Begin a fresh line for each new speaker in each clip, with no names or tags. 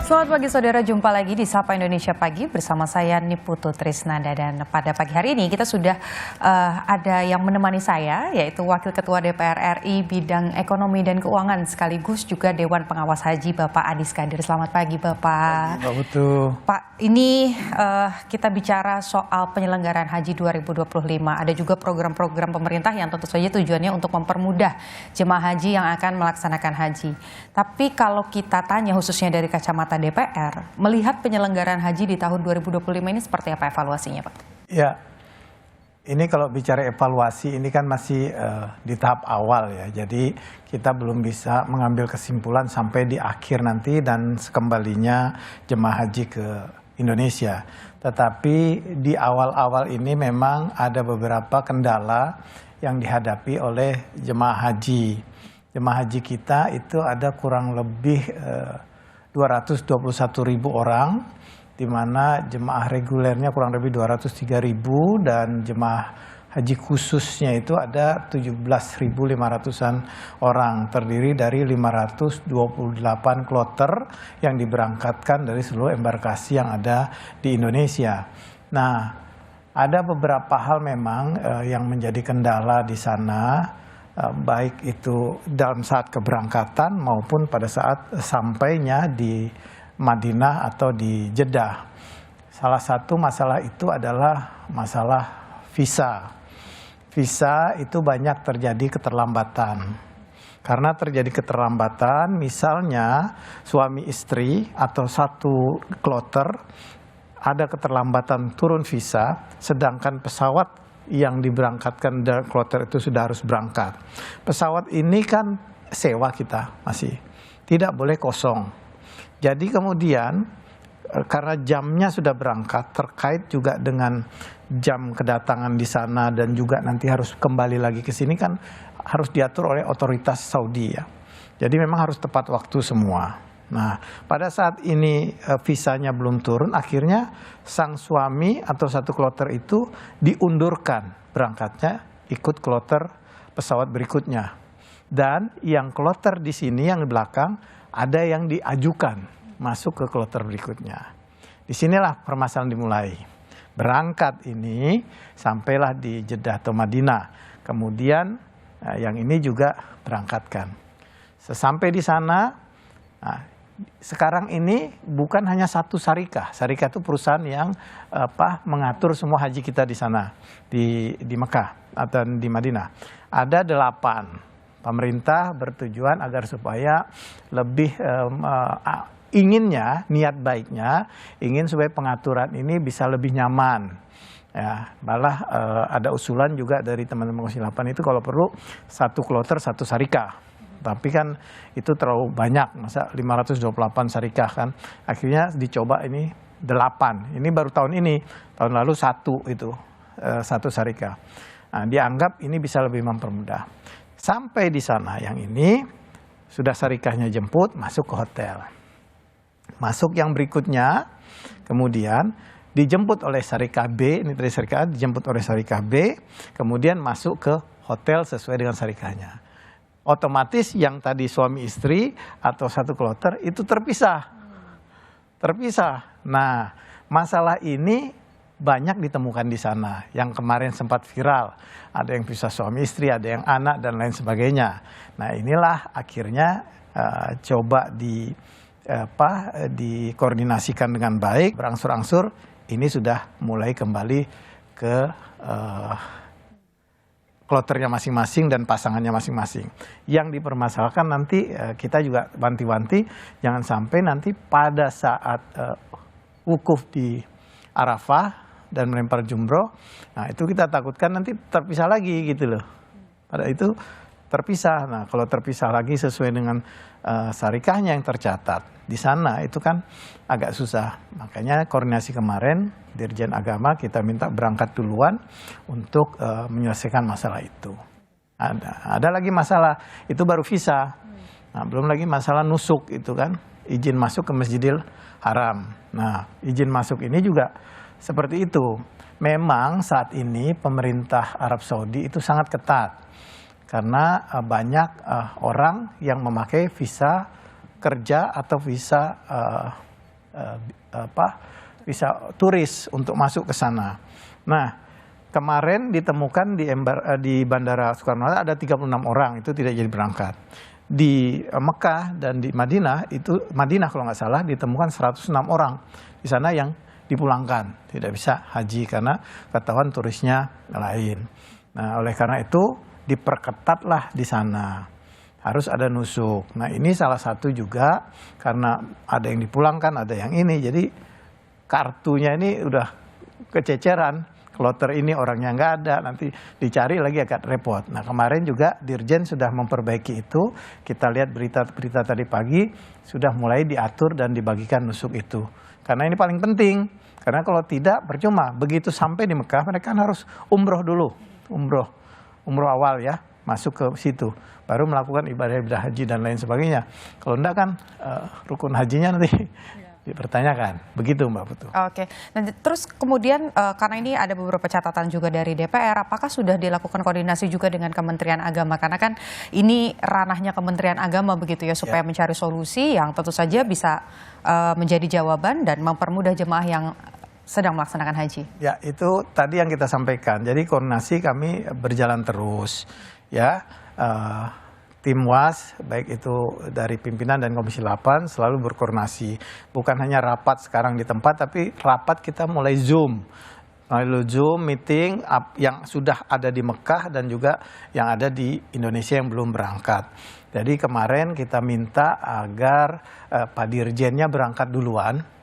Selamat pagi saudara, jumpa lagi di Sapa Indonesia Pagi bersama saya Niputu Trisnanda, dan pada pagi hari ini kita sudah ada yang menemani saya, yaitu Wakil Ketua DPR RI bidang ekonomi dan keuangan sekaligus juga Dewan Pengawas Haji Bapak Adis Kadir. Selamat pagi Bapak.
Pak Putu.
Pak, ini kita bicara soal penyelenggaraan haji 2025. Ada juga program-program pemerintah yang tentu saja tujuannya untuk mempermudah jemaah haji yang akan melaksanakan haji. Tapi kalau kita tanya khususnya dari kacamata DPR, melihat penyelenggaraan haji di tahun 2025 ini seperti apa evaluasinya Pak?
Ya, ini kalau bicara evaluasi ini kan masih di tahap awal ya. Jadi kita belum bisa mengambil kesimpulan sampai di akhir nanti dan sekembalinya jemaah haji ke Indonesia. Tetapi di awal-awal ini memang ada beberapa kendala yang dihadapi oleh jemaah haji. Jemaah haji kita itu ada kurang lebih 221.000 orang, di mana jemaah regulernya kurang lebih 203.000 dan jemaah haji khususnya itu ada 17.500-an orang, terdiri dari 528 kloter yang diberangkatkan dari seluruh embarkasi yang ada di Indonesia. Nah, ada beberapa hal memang yang menjadi kendala di sana, baik itu dalam saat keberangkatan maupun pada saat sampainya di Madinah atau di Jeddah. Salah satu masalah itu adalah masalah visa. Visa itu banyak terjadi keterlambatan. Karena terjadi keterlambatan, misalnya suami istri atau satu kloter ada keterlambatan turun visa, sedangkan pesawat yang diberangkatkan dari kloter itu sudah harus berangkat. Pesawat ini kan sewa kita masih, tidak boleh kosong. Jadi kemudian karena jamnya sudah berangkat, terkait juga dengan jam kedatangan di sana dan juga nanti harus kembali lagi ke sini kan harus diatur oleh otoritas Saudi ya. Jadi memang harus tepat waktu semua. Nah, pada saat ini visanya belum turun, akhirnya sang suami atau satu kloter itu diundurkan berangkatnya ikut kloter pesawat berikutnya. Dan yang kloter di sini yang di belakang ada yang diajukan masuk ke kloter berikutnya. Disinilah permasalahan dimulai. Berangkat ini sampailah di Jeddah atau Madinah. Kemudian yang ini juga berangkatkan. Sesampai di sana, sekarang ini bukan hanya satu syarikah. Syarikah itu perusahaan yang mengatur semua haji kita di sana, di Mekah atau di Madinah. Ada 8. Pemerintah bertujuan agar supaya lebih inginnya, niat baiknya, ingin supaya pengaturan ini bisa lebih nyaman. Ya, malah ada usulan juga dari teman-teman Komisi 8 itu kalau perlu satu kloter satu syarikah. Tapi kan itu terlalu banyak, masa 528 syarikah kan. Akhirnya dicoba ini 8. Ini baru tahun ini, tahun lalu 1 itu, 1 syarikah. Nah, dianggap ini bisa lebih mempermudah. Sampai di sana yang ini, sudah syarikahnya jemput, masuk ke hotel. Masuk yang berikutnya, kemudian dijemput oleh syarikah B, ini dari syarikah A, dijemput oleh syarikah B, kemudian masuk ke hotel sesuai dengan syarikahnya. Otomatis yang tadi suami istri atau satu kloter itu terpisah. Terpisah. Nah, masalah ini banyak ditemukan di sana. Yang kemarin sempat viral. Ada yang pisah suami istri, ada yang anak dan lain sebagainya. Nah, inilah akhirnya coba dikoordinasikan dengan baik. Berangsur-angsur ini sudah mulai kembali ke kloternya masing-masing dan pasangannya masing-masing. Yang dipermasalahkan nanti kita juga wanti-wanti jangan sampai nanti pada saat wukuf di Arafah dan melempar jumroh, nah itu kita takutkan nanti terpisah lagi gitu loh. Pada itu terpisah. Nah, kalau terpisah lagi sesuai dengan syarikahnya yang tercatat di sana itu kan agak susah. Makanya koordinasi kemarin Dirjen Agama kita minta berangkat duluan untuk menyelesaikan masalah itu. Ada lagi masalah itu baru visa. Nah, belum lagi masalah nusuk itu kan, izin masuk ke Masjidil Haram. Nah, izin masuk ini juga seperti itu. Memang saat ini pemerintah Arab Saudi itu sangat ketat. Karena banyak orang yang memakai visa kerja atau visa bisa turis untuk masuk ke sana. Nah, kemarin ditemukan di Bandara Soekarno-Hatta ada 36 orang itu tidak jadi berangkat. Di Mekah dan di Madinah kalau nggak salah ditemukan 106 orang di sana yang dipulangkan, tidak bisa haji karena ketahuan turisnya lain. Nah, oleh karena itu diperketatlah di sana, harus ada nusuk. Nah, ini salah satu juga karena ada yang dipulangkan, ada yang ini, jadi kartunya ini udah kececeran. Kloter ini orangnya nggak ada, nanti dicari lagi agak repot. Nah, kemarin juga Dirjen sudah memperbaiki itu. Kita lihat berita-berita tadi pagi sudah mulai diatur dan dibagikan nusuk itu. Karena ini paling penting. Karena kalau tidak percuma. Begitu sampai di Mekah mereka harus umroh dulu, umroh awal ya, masuk ke situ, baru melakukan ibadah haji dan lain sebagainya. Kalau enggak kan rukun hajinya nanti dipertanyakan, begitu Mbak Putu.
Oke, nah, terus kemudian karena ini ada beberapa catatan juga dari DPR, apakah sudah dilakukan koordinasi juga dengan Kementerian Agama? Karena kan ini ranahnya Kementerian Agama begitu ya, supaya mencari solusi yang tentu saja bisa menjadi jawaban dan mempermudah jemaah yang sedang melaksanakan haji. Ya,
itu tadi yang kita sampaikan. Jadi koordinasi kami berjalan terus, ya. Tim WAS, baik itu dari pimpinan dan Komisi 8 selalu berkoordinasi. Bukan hanya rapat sekarang di tempat, tapi rapat kita mulai Zoom. Lalu Zoom meeting yang sudah ada di Mekah dan juga yang ada di Indonesia yang belum berangkat. Jadi kemarin kita minta agar Pak Dirjennya berangkat duluan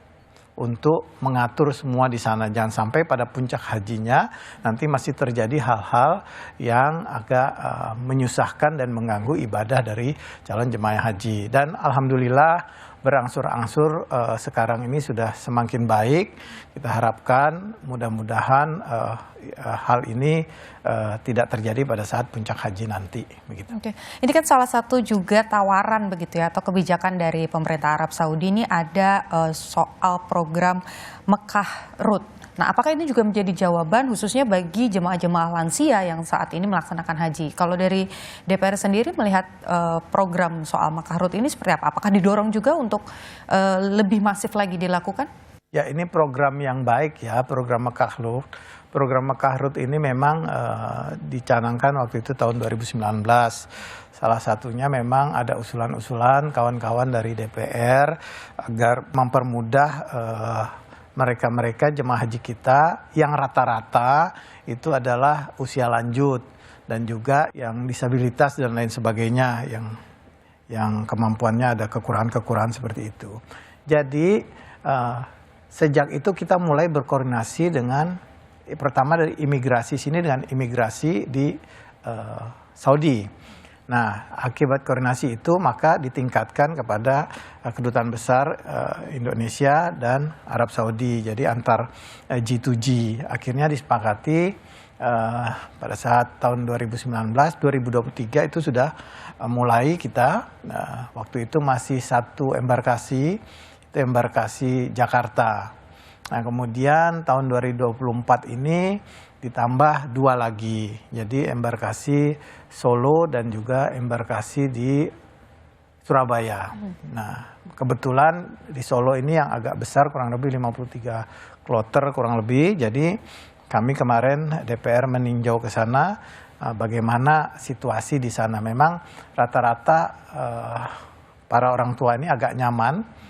untuk mengatur semua di sana. Jangan sampai pada puncak hajinya nanti masih terjadi hal-hal yang agak menyusahkan dan mengganggu ibadah dari calon jemaah haji. Dan alhamdulillah berangsur-angsur sekarang ini sudah semakin baik. Kita harapkan mudah-mudahan hal ini tidak terjadi pada saat puncak haji nanti. Begitu.
Oke. Ini kan salah satu juga tawaran begitu ya, atau kebijakan dari pemerintah Arab Saudi ini ada soal program Mekah Route. Nah, apakah ini juga menjadi jawaban khususnya bagi jemaah-jemaah lansia yang saat ini melaksanakan haji? Kalau dari DPR sendiri melihat program soal Mekah Route ini seperti apa? Apakah didorong juga untuk lebih masif lagi dilakukan?
Ya, ini program yang baik ya, program Mekah Route. Program Mekah Route ini memang dicanangkan waktu itu tahun 2019. Salah satunya memang ada usulan-usulan kawan-kawan dari DPR agar mempermudah mereka-mereka jemaah haji kita yang rata-rata itu adalah usia lanjut dan juga yang disabilitas dan lain sebagainya yang kemampuannya ada kekurangan-kekurangan seperti itu. Jadi sejak itu kita mulai berkoordinasi dengan pertama dari imigrasi sini dengan imigrasi di Saudi. Nah, akibat koordinasi itu maka ditingkatkan kepada kedutaan besar Indonesia dan Arab Saudi. Jadi antar G2G. Akhirnya disepakati pada saat tahun 2019-2023 itu sudah mulai kita. Waktu itu masih satu embarkasi, itu embarkasi Jakarta. Nah, kemudian tahun 2024 ini ditambah 2 lagi. Jadi embarkasi Solo dan juga embarkasi di Surabaya. Nah, kebetulan di Solo ini yang agak besar kurang lebih 53 kloter kurang lebih. Jadi kami kemarin DPR meninjau ke sana bagaimana situasi di sana. Memang rata-rata para orang tua ini agak nyaman.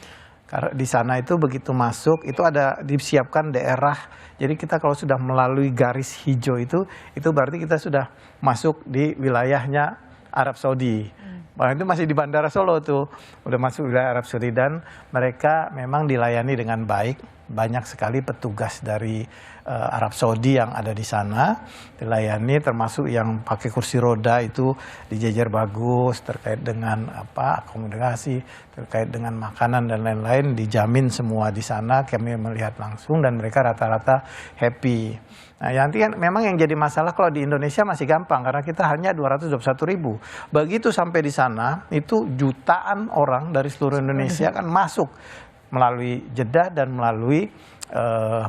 Karena di sana itu begitu masuk, itu ada disiapkan daerah. Jadi kita kalau sudah melalui garis hijau itu berarti kita sudah masuk di wilayahnya Arab Saudi. Itu masih di Bandara Solo tuh, udah masuk wilayah Arab Saudi dan mereka memang dilayani dengan baik. Banyak sekali petugas dari Arab Saudi yang ada di sana dilayani, termasuk yang pakai kursi roda itu dijajar bagus terkait dengan akomodasi, terkait dengan makanan dan lain-lain dijamin semua di sana. Kami melihat langsung dan mereka rata-rata happy. Nah, nanti kan memang yang jadi masalah kalau di Indonesia masih gampang karena kita hanya 221.000. Begitu sampai di sana itu jutaan orang dari seluruh Indonesia kan masuk melalui Jeddah dan melalui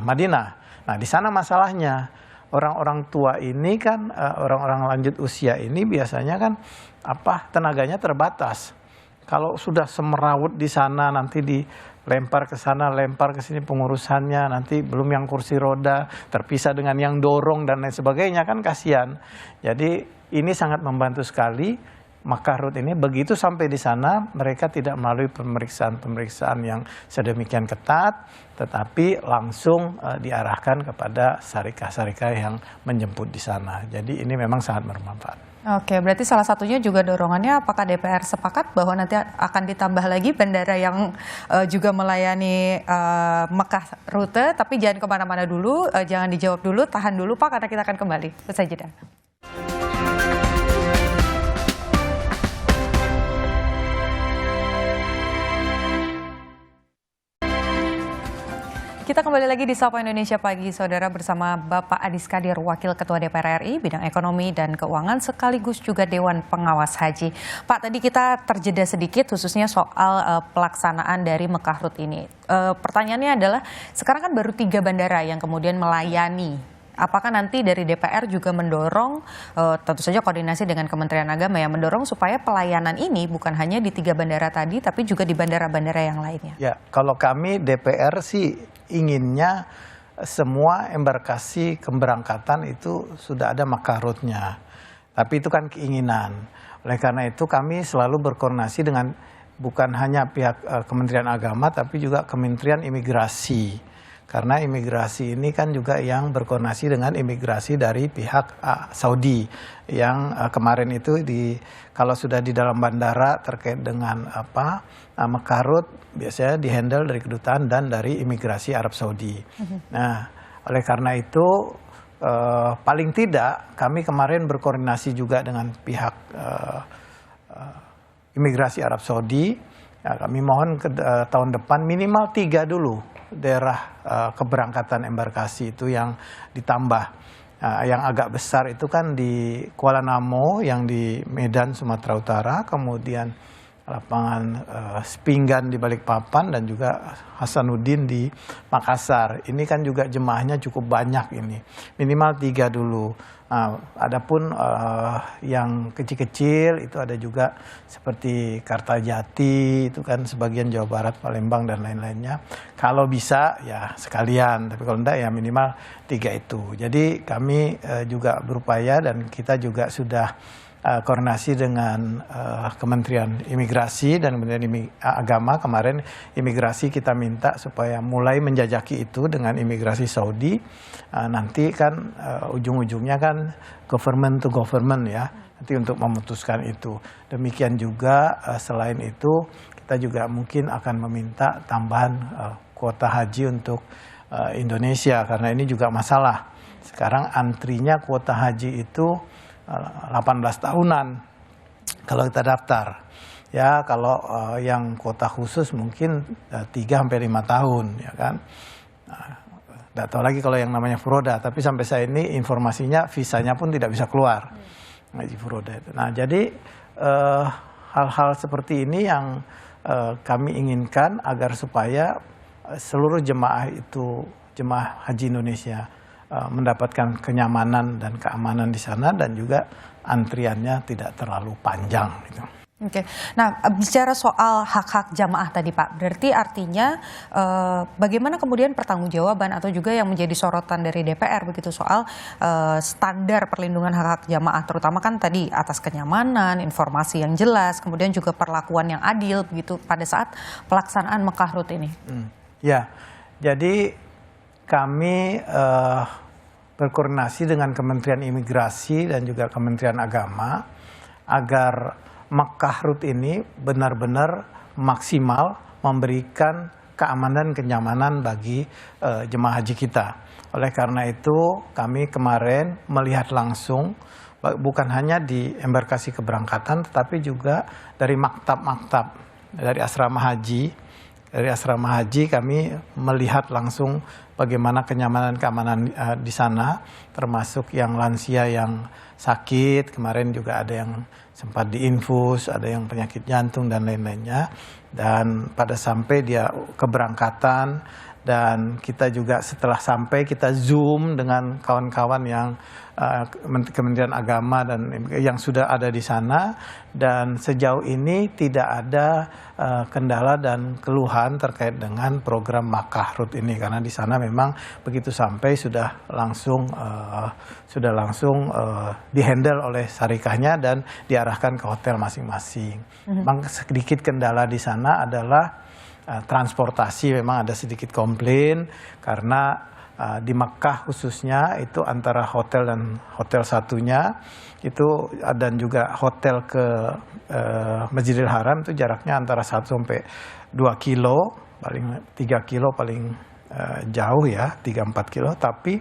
Madinah. Nah, di sana masalahnya orang-orang tua ini kan orang-orang lanjut usia ini biasanya kan tenaganya terbatas. Kalau sudah semerawut di sana nanti di lempar ke sana, lempar ke sini pengurusannya, nanti belum yang kursi roda, terpisah dengan yang dorong dan lain sebagainya, kan kasihan. Jadi ini sangat membantu sekali. Maka RUT ini begitu sampai di sana mereka tidak melalui pemeriksaan yang sedemikian ketat, tetapi langsung diarahkan kepada syarikah-syarikah yang menjemput di sana. Jadi ini memang sangat bermanfaat.
Oke, berarti salah satunya juga dorongannya apakah DPR sepakat bahwa nanti akan ditambah lagi bandara yang juga melayani Mekah rute, tapi jangan kemana-mana dulu, jangan dijawab dulu, tahan dulu Pak, karena kita akan kembali. Usai jeda. Kita kembali lagi di Sapa Indonesia Pagi, Saudara, bersama Bapak Adis Kadir, Wakil Ketua DPR RI, bidang ekonomi dan keuangan, sekaligus juga Dewan Pengawas Haji. Pak, tadi kita terjeda sedikit khususnya soal pelaksanaan dari Mekah RUT ini. Pertanyaannya adalah, sekarang kan baru 3 bandara yang kemudian melayani. Apakah nanti dari DPR juga mendorong, tentu saja koordinasi dengan Kementerian Agama yang mendorong supaya pelayanan ini bukan hanya di 3 bandara tadi, tapi juga di bandara-bandara yang lainnya? Ya,
kalau kami DPR sih inginnya semua embarkasi keberangkatan itu sudah ada Mekah RUT-nya. Tapi itu kan keinginan. Oleh karena itu kami selalu berkoordinasi dengan bukan hanya pihak Kementerian Agama, tapi juga Kementerian Imigrasi. Karena imigrasi ini kan juga yang berkoordinasi dengan imigrasi dari pihak Saudi yang kemarin itu kalau sudah di dalam bandara terkait dengan Mekah RUT biasanya dihandle dari kedutaan dan dari imigrasi Arab Saudi. Nah, oleh karena itu paling tidak kami kemarin berkoordinasi juga dengan pihak imigrasi Arab Saudi. Ya, kami mohon tahun depan minimal 3 dulu daerah keberangkatan embarkasi itu yang ditambah. Yang agak besar itu kan di Kuala Namo yang di Medan, Sumatera Utara, kemudian lapangan Sepinggan di Balikpapan dan juga Hasanuddin di Makassar. Ini kan juga jemaahnya cukup banyak ini. Minimal 3 dulu. Adapun yang kecil-kecil itu ada juga seperti Kartajati, itu kan sebagian Jawa Barat, Palembang dan lain-lainnya. Kalau bisa ya sekalian, tapi kalau enggak ya minimal 3 itu. Jadi kami juga berupaya dan kita juga sudah koordinasi dengan Kementerian Imigrasi dan Kementerian Agama. Kemarin imigrasi kita minta supaya mulai menjajaki itu dengan imigrasi Saudi. Nanti kan ujung-ujungnya kan government to government ya, nanti untuk memutuskan itu. Demikian juga selain itu kita juga mungkin akan meminta tambahan kuota haji untuk Indonesia, karena ini juga masalah. Sekarang antrinya kuota haji itu 18 tahunan kalau kita daftar. Ya, kalau yang kuota khusus mungkin 3-5 tahun, ya kan. Nggak tahu lagi kalau yang namanya furoda, tapi sampai saat ini informasinya visanya pun tidak bisa keluar. Haji furoda itu. Nah, jadi hal-hal seperti ini yang kami inginkan agar supaya seluruh jemaah haji Indonesia mendapatkan kenyamanan dan keamanan di sana dan juga antriannya tidak terlalu panjang gitu.
Oke. Nah, bicara soal hak-hak jamaah tadi Pak, berarti artinya bagaimana kemudian pertanggungjawaban atau juga yang menjadi sorotan dari DPR begitu soal standar perlindungan hak-hak jamaah, terutama kan tadi atas kenyamanan, informasi yang jelas, kemudian juga perlakuan yang adil begitu pada saat pelaksanaan Mekah RUT ini.
Ya, jadi kami berkoordinasi dengan Kementerian Imigrasi dan juga Kementerian Agama agar Mekah RUT ini benar-benar maksimal memberikan keamanan dan kenyamanan bagi jemaah haji kita. Oleh karena itu kami kemarin melihat langsung bukan hanya di embarkasi keberangkatan tetapi juga dari maktab-maktab, dari asrama haji. Dari asrama haji kami melihat langsung bagaimana keamanan di sana, termasuk yang lansia yang sakit, kemarin juga ada yang sempat diinfus, ada yang penyakit jantung dan lain-lainnya. Dan pada sampai dia keberangkatan, dan kita juga setelah sampai kita Zoom dengan kawan-kawan yang Kementerian Agama dan yang sudah ada di sana, dan sejauh ini tidak ada kendala dan keluhan terkait dengan program Makkah Route ini, karena di sana memang begitu sampai sudah langsung dihandle oleh syarikahnya dan diarahkan ke hotel masing-masing. Memang sedikit kendala di sana adalah transportasi, memang ada sedikit komplain karena di Makkah khususnya itu antara hotel dan hotel satunya itu, dan juga hotel ke Masjidil Haram itu jaraknya antara 1 sampai 2 kilo, paling 3 kilo paling jauh ya, 3-4 kilo. Tapi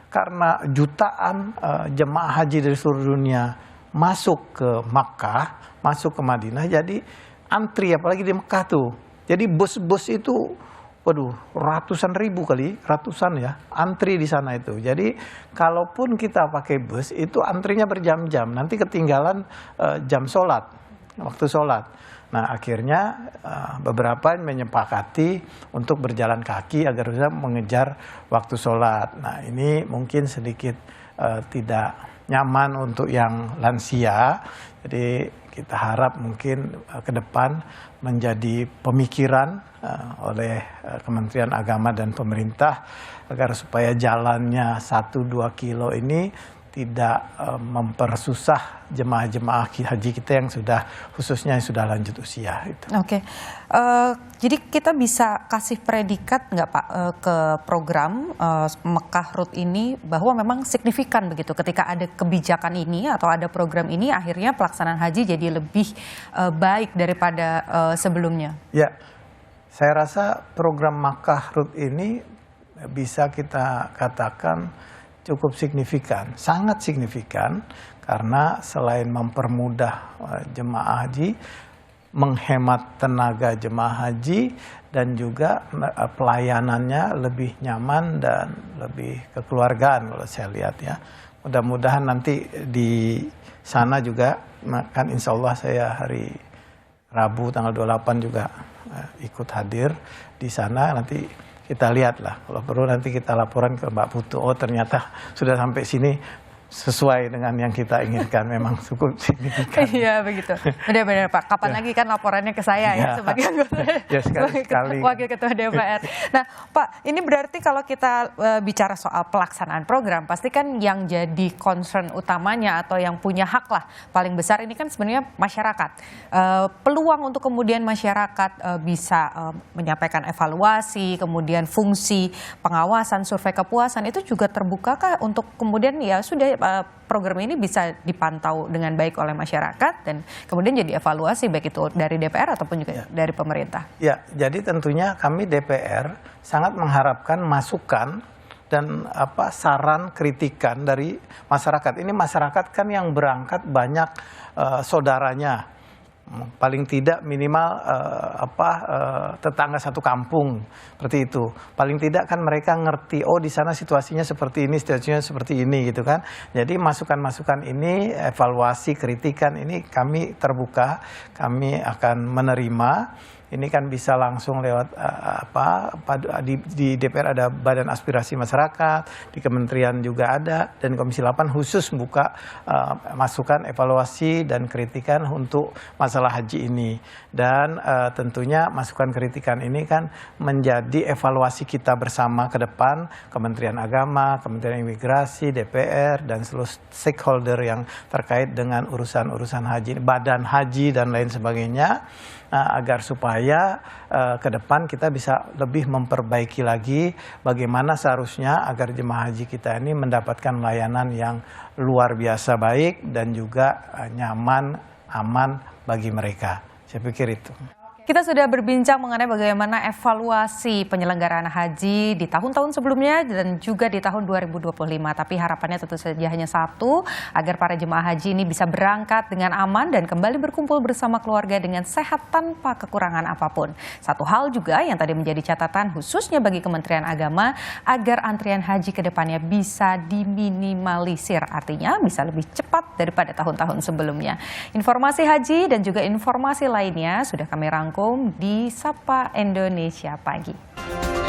karena jutaan jemaah haji dari seluruh dunia masuk ke Makkah, masuk ke Madinah, jadi antri apalagi di Makkah tuh. Jadi bus-bus itu waduh, ratusan ribu kali, ratusan ya, antri di sana itu. Jadi kalaupun kita pakai bus, itu antrinya berjam-jam, nanti ketinggalan jam sholat, waktu sholat. Nah akhirnya beberapa menyepakati untuk berjalan kaki agar bisa mengejar waktu sholat. Nah ini mungkin sedikit tidak nyaman untuk yang lansia, jadi kita harap mungkin ke depan menjadi pemikiran oleh Kementerian Agama dan pemerintah agar supaya jalannya 1-2 kilo ini tidak mempersusah jemaah-jemaah haji kita yang sudah khususnya yang sudah lanjut usia itu.
Oke, jadi kita bisa kasih predikat nggak Pak ke program Makkah Route ini bahwa memang signifikan begitu ketika ada kebijakan ini atau ada program ini akhirnya pelaksanaan haji jadi lebih baik daripada sebelumnya?
Ya, saya rasa program Makkah Route ini bisa kita katakan cukup signifikan, sangat signifikan, karena selain mempermudah jemaah haji, menghemat tenaga jemaah haji, dan juga pelayanannya lebih nyaman dan lebih kekeluargaan kalau saya lihat ya. Mudah-mudahan nanti di sana juga, kan insya Allah saya hari Rabu tanggal 28 juga ikut hadir di sana. Nanti kita lihatlah, kalau perlu nanti kita laporan ke Mbak Putu, oh ternyata sudah sampai sini sesuai dengan yang kita inginkan, memang cukup signifikan.
Iya begitu, benar-benar Pak. Kapan lagi kan laporannya ke saya ya sebagai anggota,
sekali.
Wakil Ketua DPR. Nah Pak, ini berarti kalau kita bicara soal pelaksanaan program, pasti kan yang jadi concern utamanya atau yang punya hak lah paling besar ini kan sebenarnya masyarakat. Peluang untuk kemudian masyarakat bisa menyampaikan evaluasi, kemudian fungsi pengawasan, survei kepuasan itu juga terbukakah untuk kemudian ya sudah program ini bisa dipantau dengan baik oleh masyarakat dan kemudian jadi evaluasi baik itu dari DPR ataupun juga dari pemerintah.
Ya, jadi tentunya kami DPR sangat mengharapkan masukan dan saran kritikan dari masyarakat. Ini masyarakat kan yang berangkat banyak saudaranya. Paling tidak minimal tetangga satu kampung seperti itu. Paling tidak kan mereka ngerti, oh di sana situasinya seperti ini, situasinya seperti ini gitu kan. Jadi masukan-masukan ini, evaluasi, kritikan ini kami terbuka, kami akan menerima. Ini kan bisa langsung lewat di DPR ada Badan Aspirasi Masyarakat, di Kementerian juga ada, dan Komisi 8 khusus membuka masukan, evaluasi, dan kritikan untuk masalah haji ini. Dan tentunya masukan kritikan ini kan menjadi evaluasi kita bersama ke depan, Kementerian Agama, Kementerian Imigrasi, DPR, dan seluruh stakeholder yang terkait dengan urusan-urusan haji, badan haji, dan lain sebagainya. Agar supaya ke depan kita bisa lebih memperbaiki lagi bagaimana seharusnya agar jemaah haji kita ini mendapatkan layanan yang luar biasa baik dan juga nyaman, aman bagi mereka. Saya pikir itu.
Kita sudah berbincang mengenai bagaimana evaluasi penyelenggaraan haji di tahun-tahun sebelumnya dan juga di tahun 2025. Tapi harapannya tentu saja hanya satu, agar para jemaah haji ini bisa berangkat dengan aman dan kembali berkumpul bersama keluarga dengan sehat tanpa kekurangan apapun. Satu hal juga yang tadi menjadi catatan khususnya bagi Kementerian Agama, agar antrian haji ke depannya bisa diminimalisir. Artinya bisa lebih cepat daripada tahun-tahun sebelumnya. Informasi haji dan juga informasi lainnya sudah kami rangkum di Sapa Indonesia Pagi.